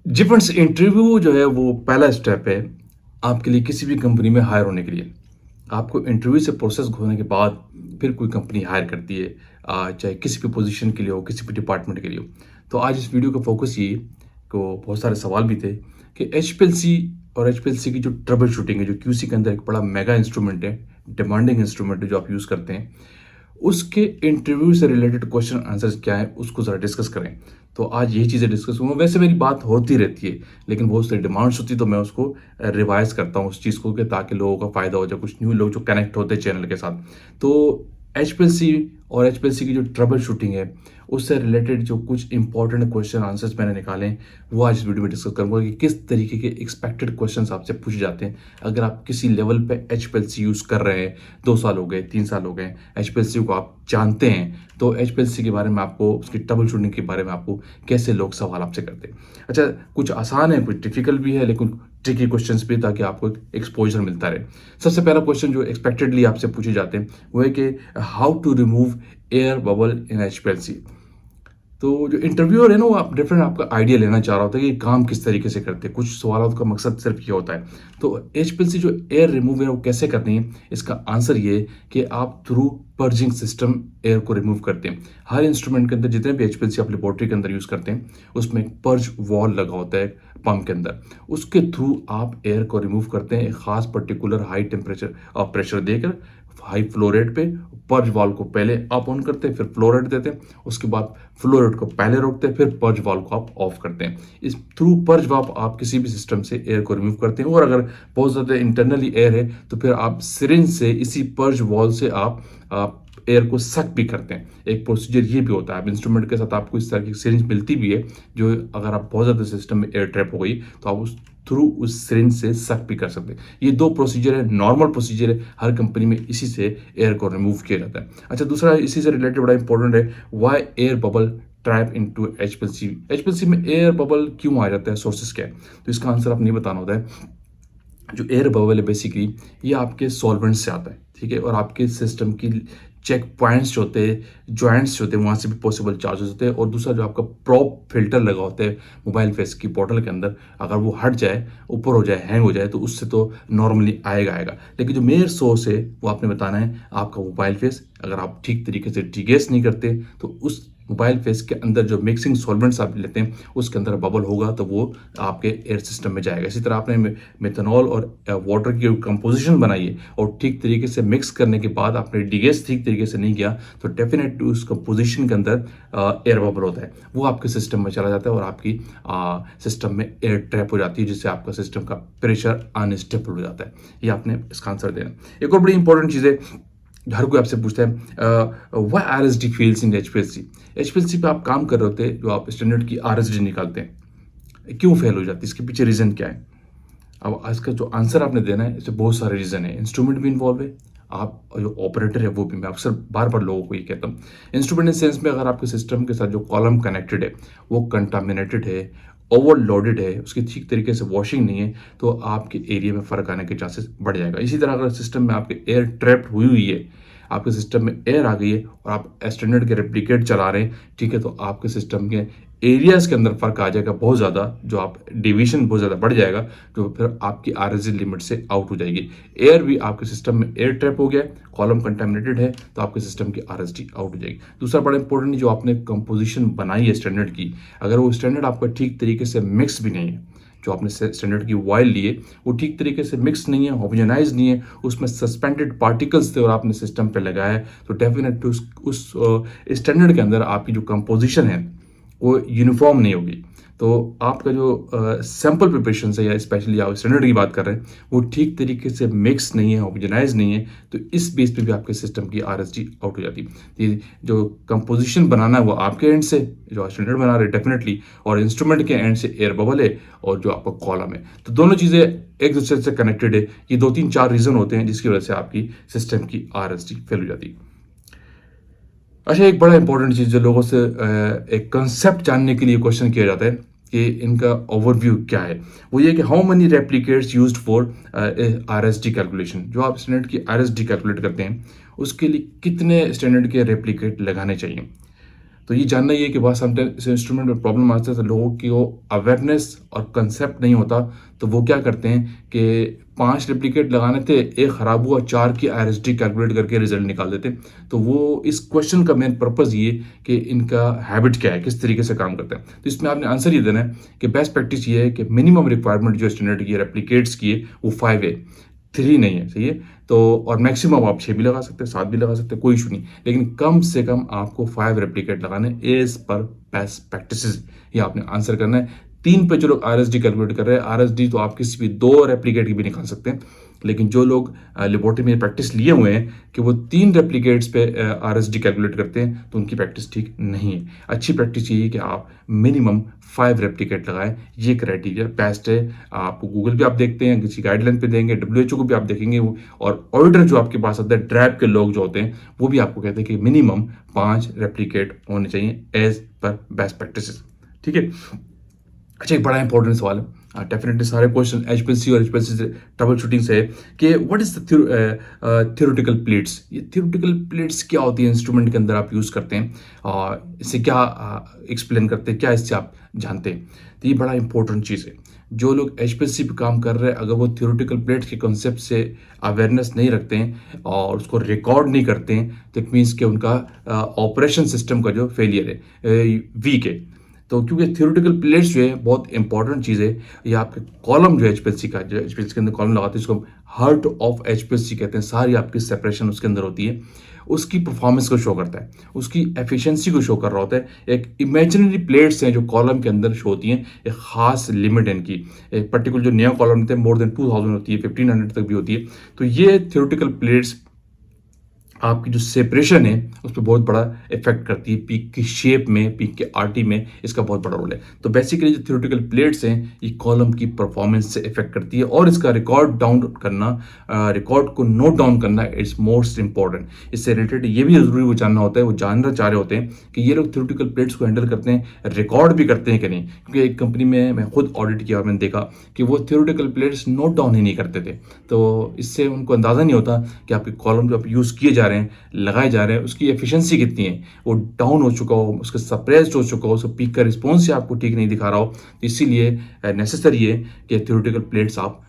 जी friends, interview जो है वो पहला स्टेप है आपके लिए किसी भी कंपनी में हायर होने के लिए। आपको इंटरव्यू से प्रोसेस होने के बाद फिर कोई कंपनी हायर करती है, चाहे किसी भी पोजीशन के लिए हो, किसी भी डिपार्टमेंट के लिए हो। तो आज इस वीडियो का फोकस ये को बहुत सारे सवाल भी थे कि एचपीएलसी और एचपीएलसी की जो ट्रबल शूटिंग है, जो क्यूसी के अंदर एक बड़ा मेगा इंस्ट्रूमेंट है, डिमांडिंग इंस्ट्रूमेंट है जो आप यूज़ करते हैं, उसके इंटरव्यू से रिलेटेड क्वेश्चन आंसर्स क्या है उसको ज़रा डिस्कस करें। तो आज यही चीज़ें डिस्कस करूँगा। वैसे मेरी बात होती रहती है, लेकिन बहुत सारी डिमांड्स होती है तो मैं उसको रिवाइज़ करता हूँ उस चीज़ को, कि ताकि लोगों का फ़ायदा हो जाए, कुछ न्यू लोग जो कनेक्ट होते हैं चैनल के साथ। तो एचपीएलसी और एचपीएलसी की जो ट्रबल शूटिंग है, उससे रिलेटेड जो कुछ इंपॉर्टेंट क्वेश्चन आंसर्स मैंने निकाले हैं, वो आज इस वीडियो में डिस्कस करूँगा कि किस तरीके के एक्सपेक्टेड क्वेश्चंस आपसे पूछे जाते हैं अगर आप किसी लेवल पे एचपीएलसी यूज़ कर रहे हैं। 2 साल हो गए, 3 साल हो गए, एचपीएलसी को आप जानते हैं, तो एचपीएलसी के बारे में आपको, उसकी ट्रबल शूटिंग के बारे में आपको कैसे लोग सवाल आपसे करते हैं। अच्छा, कुछ आसान है, कुछ डिफिकल्ट भी है, लेकिन ट्रिकी क्वेश्चंस भी, ताकि आपको एक्सपोजर मिलता रहे। सबसे पहला क्वेश्चन जो एक्सपेक्टेडली आपसे पूछे जाते हैं वो है कि how to remove air bubble in HPLC. तो जो इंटरव्यूअर है ना, वो आप डिफरेंट आपका आइडिया लेना चाह रहा होता है कि काम किस तरीके से करते हैं। कुछ सवालों का मकसद सिर्फ ये होता है। तो एचपीएलसी जो एयर रिमूव है वो कैसे करनी है, इसका आंसर ये है कि आप थ्रू पर्जिंग सिस्टम एयर को रिमूव करते हैं। हर इंस्ट्रूमेंट के अंदर, जितने भी एचपीएलसी आप लेबोरेटरी के अंदर यूज़ करते हैं, उसमें एक पर्ज वॉल लगा होता है पंप के अंदर। उसके थ्रू आप एयर को रिमूव करते हैं, एक खास पर्टिकुलर हाई टेम्परेचर और प्रेशर देकर, हाई फ्लो रेट पे। पर्ज वाल्व को पहले आप ऑन करते हैं, फिर फ्लो रेट देते हैं, उसके बाद फ्लो रेट को पहले रोकते हैं, फिर पर्ज वाल्व को आप ऑफ करते हैं। इस थ्रू पर्ज वाल्व आप किसी भी सिस्टम से एयर को रिमूव करते हैं। और अगर बहुत ज़्यादा इंटरनली एयर है तो फिर आप सिरिंज से, इसी पर्ज वाल्व से आप एयर को सक भी करते हैं। एक प्रोसीजर ये भी होता है। अब इंस्ट्रूमेंट के साथ आपको इस तरह की सिरिंज मिलती भी है, जो अगर आप बहुत ज़्यादा सिस्टम में एयर ट्रैप हो गई तो आप उस थ्रू उस सिरिंज से सक भी कर सकते हैं। ये दो प्रोसीजर है, नॉर्मल प्रोसीजर है, हर कंपनी में इसी से एयर को रिमूव किया जाता है। अच्छा, दूसरा इसी से रिलेटेड बड़ा इंपॉर्टेंट है, why air bubble trap into HPLC. HPLC में एयर बबल क्यों आ जाता है, सोर्सेस क्या है? तो इसका आंसर आपने बताना होता है। जो एयर बबल है बेसिकली ये आपके सॉल्वेंट से आता है, ठीक है, और आपके सिस्टम की चेक पॉइंट्स जो होते हैं, जॉइंट्स जो होते हैं, वहाँ से भी पॉसिबल चार्जेस होते हैं। और दूसरा जो आपका प्रॉप फिल्टर लगा होता है मोबाइल फेस की बॉटल के अंदर, अगर वो हट जाए, ऊपर हो जाए, हैंग हो जाए, तो उससे तो नॉर्मली आएगा। लेकिन जो मेन सोर्स है वो आपने बताना है आपका मोबाइल फेस। अगर आप ठीक तरीके से डिगेस नहीं करते तो उस मोबाइल फेस के अंदर जो मिक्सिंग सॉल्वेंट्स आप लेते हैं उसके अंदर बबल होगा, तो वो आपके एयर सिस्टम में जाएगा। इसी तरह आपने मेथनॉल और वाटर की कंपोजिशन बनाई है और ठीक तरीके से मिक्स करने के बाद आपने डिगेस ठीक तरीके से नहीं किया, तो डेफिनेटली उस कंपोजिशन के अंदर एयर बबल होता है, वो आपके सिस्टम में चला जाता है और आपकी सिस्टम में एयर ट्रैप हो जाती है, जिससे आपका सिस्टम का प्रेशर अनस्टेबल हो जाता है। ये आपने इसका आंसर देना। एक और बड़ी इंपॉर्टेंट चीज़ है, हर कोई आपसे पूछता है, why RSD fails in HPLC. HPLC पे आप काम कर रहे होते हैं, जो आप स्टैंडर्ड की आरएसडी निकालते हैं, क्यों फेल हो जाती है, इसके पीछे रीज़न क्या है? अब इसका जो आंसर आपने देना है, इसमें बहुत सारे रीज़न है। इंस्ट्रूमेंट भी इन्वॉल्व है, आप जो ऑपरेटर है वो भी। मैं अक्सर बार बार लोगों को ये कहता हूँ, इंस्ट्रूमेंट इन सेंस में, अगर आपके सिस्टम के साथ जो कॉलम कनेक्टेड है वो कंटामिनेटेड है, ओवरलोडेड है, उसकी ठीक तरीके से वॉशिंग नहीं है, तो आपके एरिया में फ़र्क आने के चांसेस बढ़ जाएगा। इसी तरह अगर सिस्टम में आपके एयर ट्रैप्ड हुई हुई है, आपके सिस्टम में एयर आ गई है और आप स्टैंडर्ड के रेप्लिकेट चला रहे हैं, ठीक है, तो आपके सिस्टम के एरियाज़ के अंदर फ़र्क आ जाएगा बहुत ज़्यादा, जो आप डिवीजन बहुत ज़्यादा बढ़ जाएगा, जो फिर आपकी आरएसडी लिमिट से आउट हो जाएगी। एयर भी आपके सिस्टम में एयर ट्रैप हो गया है, कॉलम कंटामिनेटेड है, तो आपके सिस्टम की आरएसडी आउट हो जाएगी। दूसरा बड़ा इंपॉर्टेंट, जो आपने कंपोजिशन बनाई है स्टैंडर्ड की, अगर वो स्टैंडर्ड आपका ठीक तरीके से मिक्स भी नहीं है, जो आपने स्टैंडर्ड की वायल ली है वो ठीक तरीके से मिक्स नहीं है, होमोजेनाइज नहीं है, उसमें सस्पेंडेड पार्टिकल्स थे और आपने सिस्टम पे लगाया है, तो डेफिनेटली उस स्टैंडर्ड के अंदर आपकी जो कंपोजिशन है वो यूनिफॉर्म नहीं होगी। तो आपका जो सैम्पल प्रिपरेशन है, या स्पेशली आप स्टैंडर्ड की बात कर रहे हैं, वो ठीक तरीके से मिक्स नहीं है, होमोजेनाइज नहीं है, तो इस बेस पे भी आपके सिस्टम की आरएसडी आउट हो जाती है। ये जो कंपोजिशन बनाना है वो आपके एंड से, जो स्टैंडर्ड बना रहे डेफिनेटली, और इंस्ट्रूमेंट के एंड से एयर बबल है और जो आपका कॉलम है, तो दोनों चीज़ें एक दूसरे से कनेक्टेड है। ये 2 3 4 रीज़न होते हैं जिसकी वजह से आपकी सिस्टम की आरएसडी फेल हो जाती है। अच्छा, एक बड़ा इंपॉर्टेंट चीज़ जो लोगों से एक कंसेप्ट जानने के लिए क्वेश्चन किया जाता है कि इनका ओवरव्यू क्या है, वो ये कि how many replicates used for RSD calculation. जो आप स्टैंडर्ड की आरएसडी कैलकुलेट करते हैं उसके लिए कितने स्टैंडर्ड के रेप्लिकेट लगाने चाहिए। तो ये जानना ये है कि बहुत समटाइम इस इंस्ट्रूमेंट में प्रॉब्लम आता है, तो लोगों की वो अवेयरनेस और कंसेप्ट नहीं होता, तो वो क्या करते हैं कि 5 रेप्लिकेट लगाने थे, 1 खराब हुआ, 4 की आरएसडी कैलकुलेट करके रिजल्ट निकाल देते। तो वो इस क्वेश्चन का मेन पर्पस ये कि इनका हैबिट क्या है, किस तरीके से काम करता है। तो इसमें आपने आंसर ये देना है कि बेस्ट प्रैक्टिस ये है कि मिनिमम रिक्वायरमेंट जो स्टैंडर्ड की रेप्लिकेट्स की है वो 5 है, 3 नहीं है, सही है। तो और मैक्सिमम आप 6 भी लगा सकते हैं, 7 भी लगा सकते हैं, कोई इशू नहीं, लेकिन कम से कम आपको 5 रेप्लिकेट लगाने एज पर बेस्ट प्रैक्टिसेस, ये आपने आंसर करना है। 3 पे जो लोग आरएसडी कैलकुलेट कर रहे हैं, आरएसडी तो आप किसी भी 2 रेप्लिकेट की भी निकाल सकते हैं, लेकिन जो लोग लेबोरेटरी में प्रैक्टिस लिए हुए हैं कि वो 3 रेप्लिकेट्स पे आरएसडी कैलकुलेट करते हैं, तो उनकी प्रैक्टिस ठीक नहीं है। अच्छी प्रैक्टिस ये है कि आप मिनिमम 5 रेप्लिकेट लगाएं, ये क्राइटेरिया बेस्ट है। आप गूगल पे आप देखते हैं, किसी गाइडलाइन पे देंगे, डब्ल्यूएचओ को भी आप देखेंगे, और ऑडिटर जो आपके पास आता है, ड्रैब के लोग जो होते हैं, वो भी आपको कहते हैं कि मिनिमम 5 रेप्लिकेट होने चाहिए एज पर बेस्ट प्रैक्टिसेस, ठीक है। अच्छा, एक बड़ा इंपॉर्टेंट सवाल है, डेफिनेटली सारे क्वेश्चन एचपीएलसी और एचपीएलसी से ट्रबल शूटिंग से है कि what is the theoretical plates. ये थ्योरेटिकल प्लेट्स क्या होती है, इंस्ट्रूमेंट के अंदर आप यूज़ करते हैं, और इससे क्या एक्सप्लेन करते हैं, क्या इससे आप जानते हैं। तो ये बड़ा इंपॉर्टेंट चीज़ है। जो लोग एचपीएलसी पे काम कर रहे हैं, अगर वो थ्योरेटिकल प्लेट्स के कॉन्सेप्ट से अवेयरनेस नहीं रखते हैं और उसको रिकॉर्ड नहीं करते हैं, तो इट मीन्स कि उनका ऑपरेशन सिस्टम का जो फेलियर है, वीक है। तो क्योंकि थ्योरेटिकल प्लेट्स जो है बहुत इंपॉर्टेंट चीज़ है, ये आपके कॉलम जो है एचपीएलसी का, जो एचपीएलसी के अंदर कॉलम लगाते हैं, इसको हार्ट ऑफ एचपीएलसी कहते हैं। सारी आपकी सेपरेशन उसके अंदर होती है, उसकी परफॉर्मेंस को शो करता है, उसकी एफिशिएंसी को शो कर रहा होता है। एक इमेजिनरी प्लेट्स हैं जो कॉलम के अंदर शो होती हैं, एक खास लिमिट है इनकी। एक पर्टिकुलर जो नया कॉलम होते हैं, मोर देन 2000 होती है, 1500 तक भी होती है। तो ये थ्योरेटिकल प्लेट्स आपकी जो सेपरेशन है उस पर बहुत बड़ा इफेक्ट करती है, पीक की शेप में, पीक के आरटी में इसका बहुत बड़ा रोल है। तो बेसिकली जो थ्योरेटिकल प्लेट्स हैं, ये कॉलम की परफॉर्मेंस से इफेक्ट करती है, और इसका रिकॉर्ड डाउन करना, रिकॉर्ड को नोट डाउन करना इट्स मोस्ट इंपॉर्टेंट। इससे रिलेटेड ये भी जरूरी वो जानना होता है, वो जानना चाह रहे होते हैं कि ये लोग थ्योरेटिकल प्लेट्स को हैंडल करते हैं, रिकॉर्ड भी करते हैं कि नहीं। क्योंकि एक कंपनी में मैं खुद ऑडिट किया और मैंने देखा कि वो थ्योरेटिकल प्लेट्स नोट डाउन ही नहीं करते थे, तो इससे उनको अंदाज़ा नहीं होता कि आपके कॉलम जो आप यूज़ किए जा रहे हैं, लगाए जा रहे हैं, उसकी एफिशिएंसी कितनी है, वो डाउन हो चुका हो, उसका सप्रेस्ड हो चुका हो, उसका पीक का रिस्पॉन्स ही आपको ठीक नहीं दिखा रहा हो। तो इसीलिए नेसेसरी है कि थ्योरेटिकल प्लेट्स आप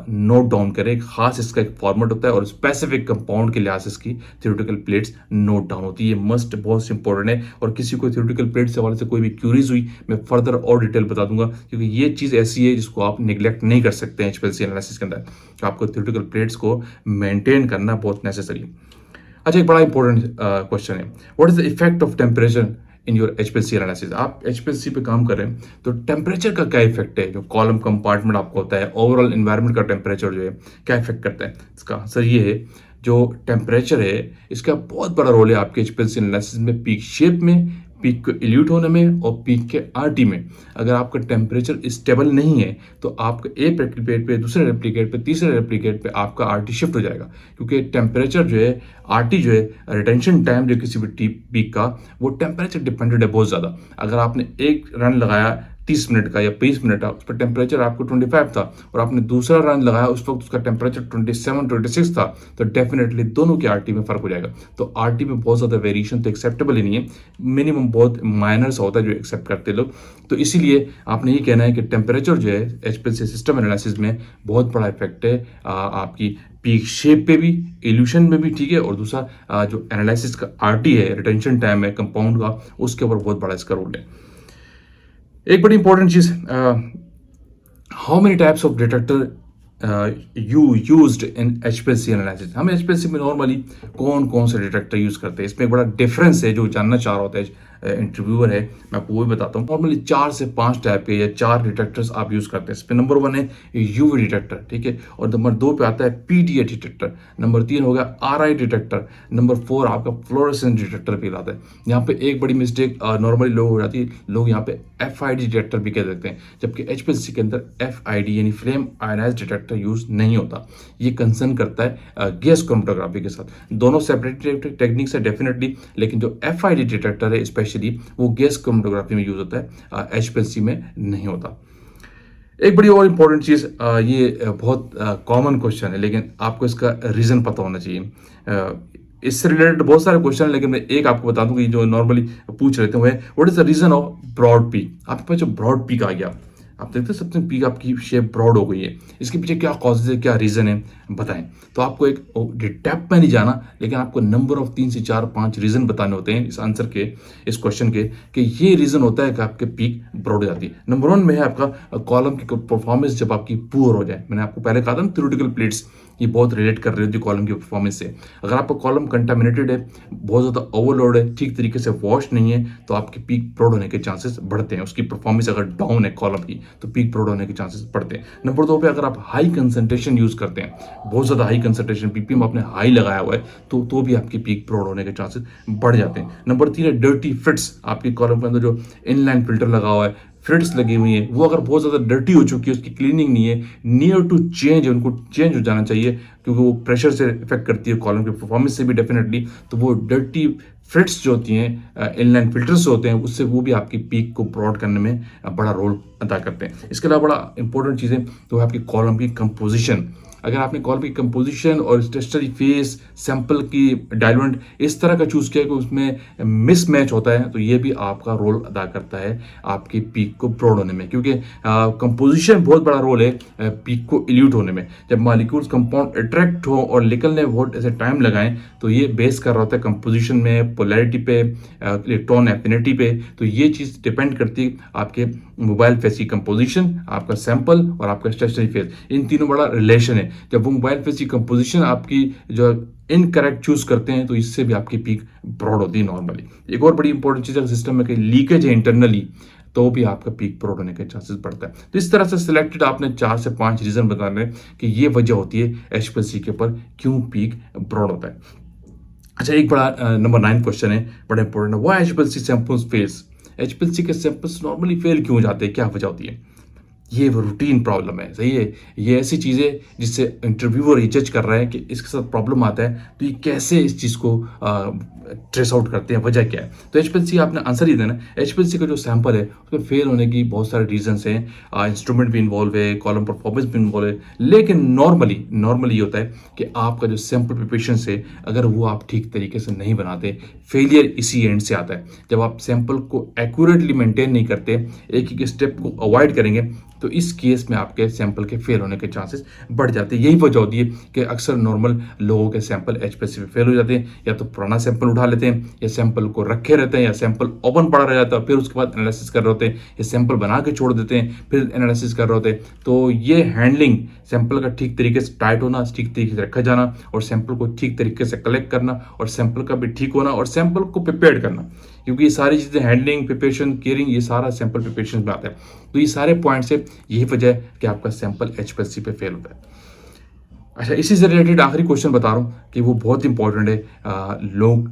नोट डाउन करें। एक खास इसका एक फॉर्मेट होता है, और स्पेसिफिक कंपाउंड के लिहाज से इसकी थ्योरेटिकल प्लेट्स नोट डाउन होती है। मस्ट बहुत इंपॉर्टेंट है, और किसी को थ्योरेटिकल प्लेट्स के हवाले से कोई भी क्यूरीज हुई, मैं फर्दर और डिटेल बता दूंगा, क्योंकि ये चीज़ ऐसी है जिसको आप निगलेक्ट नहीं कर सकते हैं एचपीएलसी एनालिसिस के अंदर। आपको थ्योरेटिकल प्लेट्स को मेंटेन करना बहुत नेसेसरी है। अच्छा, एक बड़ा इंपॉर्टेंट क्वेश्चन है, what is the effect of temperature in your HPLC analysis. आप एचपीएलसी पे काम कर रहे हैं, तो टेम्परेचर का क्या इफेक्ट है, जो कॉलम कंपार्टमेंट आपको होता है, ओवरऑल एनवायरनमेंट का टेम्परेचर जो है क्या इफेक्ट करता है। इसका आंसर ये है, जो टेम्परेचर है इसका बहुत बड़ा रोल है आपके एचपीएलसी एनालिसिस में, पीक शेप में, पीक को इल्यूट होने में, और पीक के आरटी में। अगर आपका टेम्परेचर स्टेबल नहीं है, तो आपका एक रेप्लिकेट पे, दूसरे रेप्लिकेट पे, तीसरे रेप्लिकेट पे आपका आरटी शिफ्ट हो जाएगा, क्योंकि टेम्परेचर जो है, आरटी जो है, रिटेंशन टाइम जो किसी भी पीक का, वो टेम्परेचर डिपेंडेंट है बहुत ज़्यादा। अगर आपने एक रन लगाया 30 मिनट का या 20 मिनट का, उस पर टेम्परेचर आपको 25 था, और आपने दूसरा रन लगाया उस वक्त उसका टेम्परेचर 27-26 था, तो डेफिनेटली दोनों के आरटी में फर्क हो जाएगा। तो आरटी में बहुत ज़्यादा वेरिएशन तो एक्सेप्टेबल ही नहीं है, मिनिमम बहुत माइनर सा होता है जो एक्सेप्ट करते लोग। तो इसीलिए आपने ये कहना है कि टेम्परेचर जो है एचपीएलसी सिस्टम एनालिसिस में बहुत बड़ा इफेक्ट है आपकी पीक शेप पे भी, इल्यूशन में भी, ठीक है, और दूसरा जो एनालिसिस का आरटी है, रिटेंशन टाइम है कंपाउंड का, उसके ऊपर बहुत बड़ा इसका रोल है। एक बड़ी इंपॉर्टेंट चीज, how many types of detector you used in HPLC analysis. हम एचपीएलसी में नॉर्मली कौन कौन से डिटेक्टर यूज करते हैं, इसमें एक बड़ा डिफरेंस है, जो जानना चाह रहा होता है इंटरव्यूअर है, मैं आपको वो भी बताता हूँ। नॉर्मली 4 से 5 टाइप के या 4 डिटेक्टर्स आप यूज करते हैं। इसमें नंबर 1 है यूवी डिटेक्टर, ठीक है, और नंबर 2 पे आता है पीडीए डिटेक्टर, नंबर 3 हो गया आरआई डिटेक्टर, नंबर 4 आपका फ्लोरेसेंस डिटेक्टर भी आता है। यहाँ पे एक बड़ी मिस्टेक नॉर्मली लोग हो जाती है, लोग यहाँ पे एफआईडी डिटेक्टर भी कह देते हैं, जबकि एचपीएलसी के अंदर एफआईडी यानी फ्लेम आयनाइज डिटेक्टर यूज नहीं होता। ये कंसर्न करता है गैस क्रोमेटोग्राफी के साथ। दोनों सेपरेट टेक्निक्स है डेफिनेटली, लेकिन जो एफआईडी डिटेक्टर है स्पेशली वो गैस क्रोमेटोग्राफी में यूज होता है, एचपीएलसी में नहीं होता। एक बड़ी और इम्पोर्टेंट चीज़, ये बहुत कॉमन क्वेश्चन है, लेकिन आपको इसका रीज़न पता होना चाहिए। इससे रिलेटेड बहुत सारे क्वेश्चन हैं, लेकिन मैं एक आपको बता दूं कि जो नॉर्मली पूछ रहे थे वो है what is the reason of broad peak. आपके पास जो ब्रॉड पीक आ गया, आप देखते हैं सबसे पीक आपकी शेप ब्रॉड हो गई है, इसके पीछे क्या कॉजेज है, क्या रीजन है, बताएं। तो आपको एक डेप्थ में नहीं जाना, लेकिन आपको नंबर ऑफ 3 से 4 5 रीजन बताने होते हैं इस आंसर के, इस क्वेश्चन के, कि ये रीजन होता है कि आपके पीक ब्रॉड हो जाती है। नंबर 1 में है आपका कॉलम की परफॉर्मेंस जब आपकी पुअर हो जाए। मैंने आपको पहले कहा था ना, थ्योरेटिकल प्लेट्स ये बहुत रिलेट कर रही होती है कॉलम की परफॉर्मेंस से। अगर आपका कॉलम कंटामिनेटेड है, बहुत ज़्यादा ओवरलोड है, ठीक तरीके से वॉश नहीं है, तो आपकी पीक ब्रॉड होने के चांसेस बढ़ते हैं। उसकी परफॉर्मेंस अगर डाउन है कॉलम की, तो पीक ब्रॉड होने के चांसेस बढ़ते हैं। नंबर 2 पे अगर आप हाई कंसंट्रेशन यूज करते हैं, बहुत ज़्यादा हाई कंसंट्रेशन, पीपीएम आपने हाई लगाया हुआ है, तो भी आपकी पीक ब्रॉड होने के चांसेस बढ़ जाते हैं। नंबर 3 है डर्टी फिट्स। आपकी कॉलम के अंदर जो इनलाइन फिल्टर लगा हुआ है, फ्रिट्स लगी हुई है, वो अगर बहुत ज़्यादा डर्टी हो चुकी है, उसकी क्लीनिंग नहीं है, नियर टू चेंज है, उनको चेंज हो जाना चाहिए, क्योंकि वो प्रेशर से इफेक्ट करती है कॉलम की परफॉर्मेंस से भी डेफिनेटली। तो वो डर्टी फ्रिट्स जो होती हैं, इनलाइन फिल्टर्स होते हैं, उससे वो भी आपकी पीक को ब्रॉड करने में बड़ा रोल अदा करते हैं। इसके अलावा बड़ा इंपॉर्टेंट चीज़ें तो है आपकी कॉलम की कंपोजिशन। अगर आपने कॉलम की कंपोजिशन और स्टेशनरी फेस, सैंपल की डायलुएंट इस तरह का चूज़ किया कि उसमें मिसमैच होता है, तो ये भी आपका रोल अदा करता है आपकी पीक को ब्रॉड होने में, क्योंकि कंपोजिशन बहुत बड़ा रोल है पीक को इल्यूट होने में। जब मॉलिक्यूल्स कंपाउंड अट्रैक्ट हो और निकलने में बहुत ऐसे टाइम लगाएं, तो ये बेस कर रहा होता है कंपोजिशन में, पोलैरिटी पे, इलेक्ट्रॉन एफिनिटी पे। तो ये चीज़ डिपेंड करती है आपके मोबाइल फेस की कंपोजिशन, आपका सैंपल और आपका स्टेशनरी फेस, इन तीनों बड़ा रिलेशन है। जब वो मोबाइल फेस की कंपोजिशन आपकी जो इनकरेक्ट चूज करते हैं, तो इससे भी आपकी पीक ब्रॉड होती है नॉर्मली। एक और बड़ी इंपॉर्टेंट चीज़ है, सिस्टम में कहीं लीकेज है इंटरनली, तो भी आपका पीक ब्रॉड होने के चांसेस बढ़ता है। तो इस तरह से सिलेक्टेड आपने 4 से 5 रीजन बताने कि ये वजह होती है HPLC के ऊपर क्यों पीक ब्रॉड होता है। अच्छा, एक बड़ा नंबर 9 क्वेश्चन है, बड़ा इंपॉर्टेंट है, why HPLC samples fails. HPLC के सैंपल्स नॉर्मली फेल क्यों हो जाते हैं, क्या वजह होती है? ये वो रूटीन प्रॉब्लम है, सही है। ये ऐसी चीज़ है जिससे इंटरव्यूअर ये जज कर रहा है कि इसके साथ प्रॉब्लम आता है, तो ये कैसे इस चीज़ को ट्रेस आउट करते हैं, वजह क्या है। तो HPLC आपने आंसर ही देना। HPLC का जो सैंपल है उसमें फेल होने की बहुत सारे रीजंस हैं, इंस्ट्रूमेंट भी इन्वॉल्व है, कॉलम परफॉर्मेंस भी इन्वॉल्व है, लेकिन नॉर्मली ये होता है कि आपका जो सैंपल प्रिपरेशन है, अगर वो आप ठीक तरीके से नहीं बनाते, फेलियर इसी एंड से आता है। जब आप सैंपल को एक्यूरेटली मेंटेन नहीं करते, एक एक स्टेप को अवॉइड करेंगे, तो इस केस में आपके सैंपल के फेल होने के चांसेस बढ़ जाते हैं। यही वजह होती है कि अक्सर नॉर्मल लोगों के सैंपल HPLC में फेल हो जाते हैं, या तो पुराना सैंपल उठा लेते हैं, या सैंपल को रखे रहते हैं, या सैंपल ओपन पड़ा रह जाता है, फिर उसके बाद एनालिसिस कर रहे होते हैं, या सैंपल बना के छोड़ देते हैं, फिर एनालिसिस कर रहे होते हैं। तो ये हैंडलिंग, सैंपल का ठीक तरीके से टाइट होना, ठीक तरीके से रखा जाना, और सैंपल को ठीक तरीके से कलेक्ट करना, और सैंपल का भी ठीक होना, और सैंपल को प्रिपेयर करना, क्योंकि ये सारी चीज़ें हैंडलिंग, प्रिपरेशन, केयरिंग, ये सारा सैंपल प्रिपरेशन में आता है। तो ये सारे पॉइंट से यही वजह है कि आपका सैंपल HPLC पे फेल होता है। अच्छा, इसी से रिलेटेड आखिरी क्वेश्चन बता रहा हूँ कि वो बहुत इंपॉर्टेंट है, लोग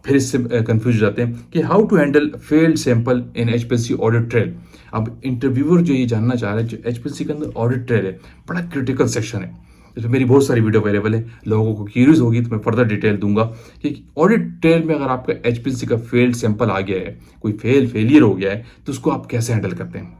फिर इससे कंफ्यूज हो जाते हैं कि how to handle failed sample in HPLC audit trail. अब इंटरव्यूअर जो ये जानना चाह रहा है, जो HPLC के अंदर ऑडिट ट्रेल है, बड़ा क्रिटिकल सेक्शन है। इसमें मेरी बहुत सारी वीडियो अवेलेबल है, लोगों को क्यूरियस होगी तो मैं फर्दर डिटेल दूंगा कि ऑडिट ट्रेल में अगर आपका HPLC का फेल्ड सैंपल आ गया है, कोई फेलियर हो गया है, तो उसको आप कैसे हैंडल करते हैं,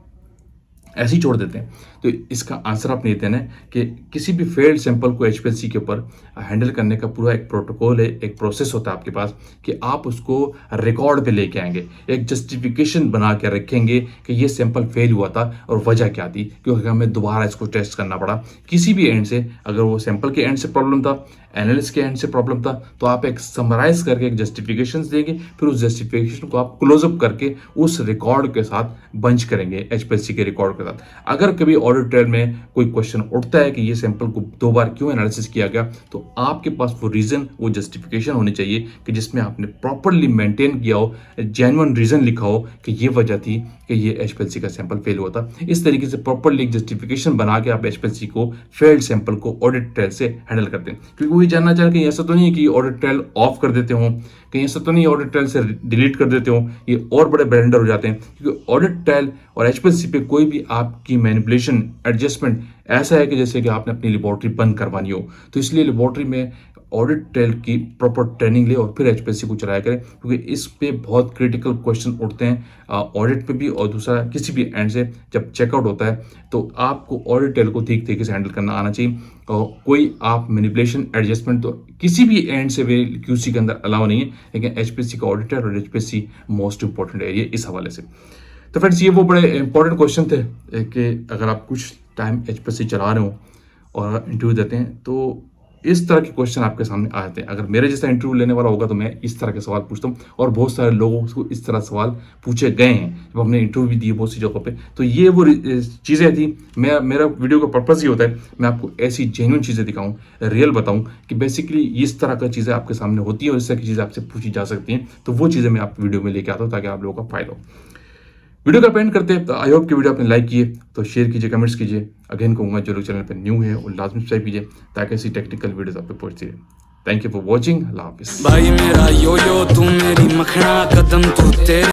ऐसे ही छोड़ देते हैं। तो इसका आंसर आप नहीं देना है कि किसी भी फेल्ड सैंपल को HPLC के ऊपर हैंडल करने का पूरा एक प्रोटोकॉल है, एक प्रोसेस होता है आपके पास, कि आप उसको रिकॉर्ड पे लेके आएंगे, एक जस्टिफिकेशन बना के रखेंगे कि ये सैंपल फेल हुआ था और वजह क्या थी, क्योंकि हमें दोबारा इसको टेस्ट करना पड़ा किसी भी एंड से। अगर वो सैंपल के एंड से प्रॉब्लम था, एनालिस्ट के एंड से प्रॉब्लम था, तो आप एक समराइज करके एक जस्टिफिकेशन देंगे, फिर उस जस्टिफिकेशन को आप क्लोजअप करके उस रिकॉर्ड के साथ बंच करेंगे HPLC के रिकॉर्ड के साथ। अगर कभी ऑडिट ट्रेल में कोई क्वेश्चन उठता है कि ये सैंपल को 2 बार क्यों एनालिसिस किया गया, तो आपके पास वो रीजन, वो जस्टिफिकेशन होनी चाहिए कि जिसमें आपने प्रॉपरली मेंटेन किया हो, जेन्युइन रीजन लिखा हो कि ये वजह थी कि ये HPLC का सैंपल फेल हुआ था। इस तरीके से प्रॉपरली एक जस्टिफिकेशन बना के आप HPLC को फेल्ड सैंपल को ऑडिट ट्रेल से हैंडल करते हैं। क्योंकि वही जानना चाह रहे कि ऐसा तो नहीं है कि ऑडिट ट्रेल ऑफ कर देते हो, कहीं ऐसा तो नहीं ऑडिट ट्रेल से डिलीट कर देते हो, ये और बड़े ब्लेंडर हो जाते हैं। क्योंकि ऑडिट ट्रेल और HPLC पे कोई भी आपकी मैनिपुलेशन, एडजस्टमेंट ऐसा है कि जैसे कि आपने अपनी लेबोरेटरी बंद करवानी हो, तो इसलिए लेबोरेटरी में ऑडिट ट्रेल की प्रॉपर ट्रेनिंग लें और फिर एचपीएससी को चलाया करें, क्योंकि इस पे बहुत क्रिटिकल क्वेश्चन उठते हैं ऑडिट पे भी, और दूसरा किसी भी एंड से जब चेकआउट होता है तो आपको ऑडिट ट्रेल को ठीक तरीके से हैंडल करना आना चाहिए। और कोई आप मैनिपुलेशन एडजस्टमेंट तो किसी भी एंड से वे क्यूसी के अंदर अलाउ नहीं है, लेकिन एचपीएससी का ऑडिटर और एचपीएससी मोस्ट इंपॉर्टेंट एरिया इस हवाले से। तो फ्रेंड्स, ये वो बड़े इंपॉर्टेंट क्वेश्चन थे कि अगर आप कुछ टाइम एचपीएससी चला रहे हो और इंटरव्यू देते हैं तो इस तरह के क्वेश्चन आपके सामने आ जाते हैं। अगर मेरे जैसा इंटरव्यू लेने वाला होगा तो मैं इस तरह के सवाल पूछता हूँ, और बहुत सारे लोगों को इस तरह सवाल पूछे गए हैं जब हमने इंटरव्यू भी दिए बहुत सी जगहों पे। तो ये वो चीज़ें थी। मेरा वीडियो का पर्पज़ ये होता है मैं आपको ऐसी जेन्युइन चीज़ें दिखाऊँ, रियल बताऊँ कि बेसिकली इस तरह की चीज़ें आपके सामने होती हैं और इस तरह की चीज़ें आपसे पूछी जा सकती हैं। तो वो चीज़ें मैं आप वीडियो में लेके आता हूँ ताकि आप लोगों का फायदा हो। वीडियो का पेंट करते हैं। आई होप कि वीडियो आपने लाइक किए तो शेयर कीजिए, कमेंट्स कीजिए। अगेन कहूँगा जो लोग चैनल पर न्यू है वो लाजमी सब्सक्राइब कीजिए ताकि ऐसी टेक्निकल वीडियोस आप तक पहुँचती रहे। Thank you for watching. अल्लाह हाफिज़। भाई मेरा यो यो तू मेरी मखना कदम तू तेरे